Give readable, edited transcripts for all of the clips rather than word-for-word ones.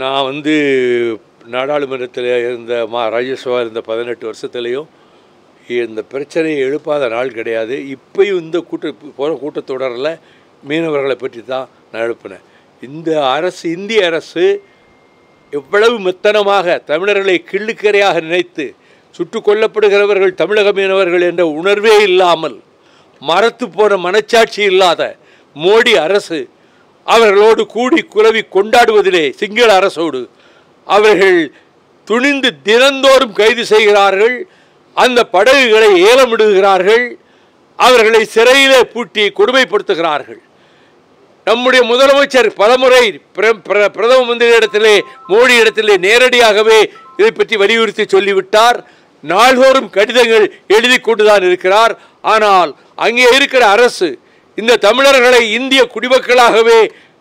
நான் வந்து நாடாளுமன்றத்தில் இருந்த ராஜ்யசபா இருந்த 18 வருஷத்துலேயும் இந்த பிரச்சனையை எழுப்பாத நாள் கிடையாது. இப்போயும் இந்த போகிற கூட்டத்தொடரில் மீனவர்களை பற்றி தான் நான் எழுப்பினேன். இந்த அரசு, இந்திய அரசு எவ்வளவு மெத்தனமாக தமிழர்களை கிள்ளுக்கரையாக நினைத்து சுட்டுக் கொல்லப்படுகிறவர்கள் தமிழக மீனவர்கள் என்ற உணர்வே இல்லாமல் மரத்து போன மனச்சாட்சி இல்லாத மோடி அரசு அவர்களோடு கூடி குலவி கொண்டாடுவதிலே சிங்கள அரசோடு அவர்கள் துணிந்து தினந்தோறும் கைது செய்கிறார்கள். அந்த படகுகளை ஏலமிடுகிறார்கள். அவர்களை சிறையிலே பூட்டி கொடுமைப்படுத்துகிறார்கள். நம்முடைய முதலமைச்சர் பலமுறை பிரதம மந்திரியிடத்திலே மோடி இடத்திலே நேரடியாகவே இதை பற்றி வலியுறுத்தி சொல்லிவிட்டார். நாள்தோறும் கடிதங்கள் எழுதி கொண்டுதான் இருக்கிறார். ஆனால் அங்கே இருக்கிற அரசு இந்த தமிழர்களை இந்திய குடிமக்களாகவே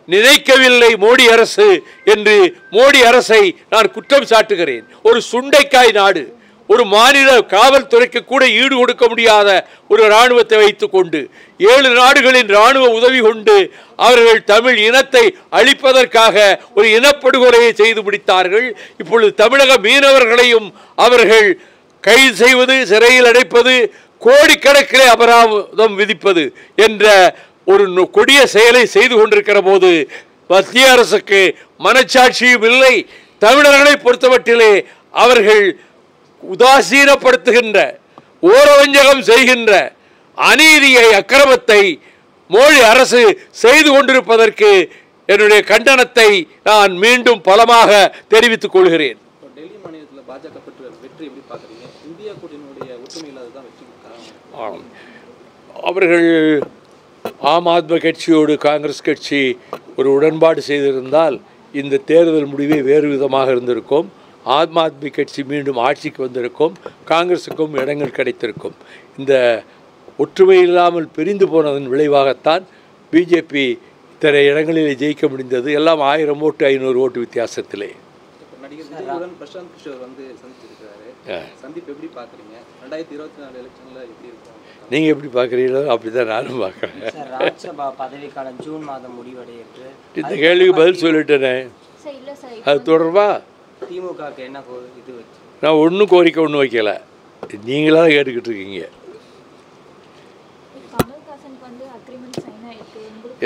நினைக்கவில்லை மோடி அரசு என்று மோடி அரசை நான் குற்றம் சாட்டுகிறேன். ஒரு சுண்டைக்காய் நாடு, ஒரு மாநில காவல்துறைக்கு கூட ஈடு கொடுக்க முடியாத ஒரு இராணுவத்தை வைத்துக்கொண்டு 7 நாடுகளின் இராணுவ உதவி கொண்டு அவர்கள் தமிழ் இனத்தை அழிப்பதற்காக ஒரு இனப்படுகொலையை செய்து முடித்தார்கள். இப்பொழுது தமிழக மீனவர்களையும் அவர்கள் கைது செய்வது, சிறையில் அடைப்பது, கோடிக்கணக்கிலே அபராதம் விதிப்பது என்ற ஒரு கொடிய செயலை செய்து கொண்டிருக்கிற போது மத்திய அரசுக்கு மனச்சாட்சியும் இல்லை. தமிழர்களை பொறுத்தமட்டிலே அவர்கள் உதாசீனப்படுத்துகின்ற, ஓரவஞ்சகம் செய்கின்ற அநீதியை, அக்கிரமத்தை மோடி அரசு செய்து கொண்டிருப்பதற்கு என்னுடைய கண்டனத்தை நான் மீண்டும் பலமாக தெரிவித்துக் கொள்கிறேன். டெல்லி மாநிலத்தில் பாஜக பெற்ற வெற்றி எப்படி பார்க்குறீங்க? இந்தியா கூட்டணியுடைய ஒற்றுமை இல்லாததான் வெற்றி. அவர்கள் ஆம் ஆத்மி கட்சியோடு காங்கிரஸ் கட்சி ஒரு உடன்பாடு செய்திருந்தால் இந்த தேர்தல் முடிவே வேறு விதமாக இருந்திருக்கும். ஆம் ஆத்மி கட்சி மீண்டும் ஆட்சிக்கு வந்திருக்கும், காங்கிரஸுக்கும் இடங்கள் கிடைத்திருக்கும். இந்த ஒற்றுமை இல்லாமல் பிரிந்து போனதன் விளைவாகத்தான் பிஜேபி இத்தனை இடங்களிலே ஜெயிக்க முடிந்தது. எல்லாம் 1000 ஓட்டு 500 ஓட்டு வித்தியாசத்திலே. நடிகர் விஜயுடன் பிரசாந்த் கிஷோர் வந்து சந்திச்சிருக்காரு. சந்திப்பு எப்படி பார்க்குறீங்க? 2024 எலெக்ஷனில் எப்படி இருக்கும்? நீங்கள் எப்படி பார்க்குறீங்களோ அப்படி தான் நானும் பார்க்குறேன். ராஜ்யசபா பதவிக்காலம் ஜூன் மாதம் முடிவடையிட்டு இந்த கேள்விக்கு பதில் சொல்லிட்டேனே. அது தொடர்பாக திமுகவுக்கு என்ன இது வச்சு நான் ஒன்றும் கோரிக்கை ஒன்றும் வைக்கல, நீங்களாக கேட்டுக்கிட்டு இருக்கீங்க.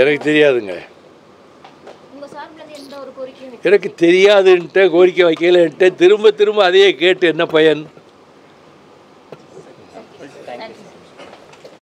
எனக்கு தெரியாதுங்க, எனக்கு தெரியாதுன்ட்டு கோரிக்கை வைக்கலன்ட்டு திரும்ப திரும்ப அதையே கேட்டு என்ன பயன்?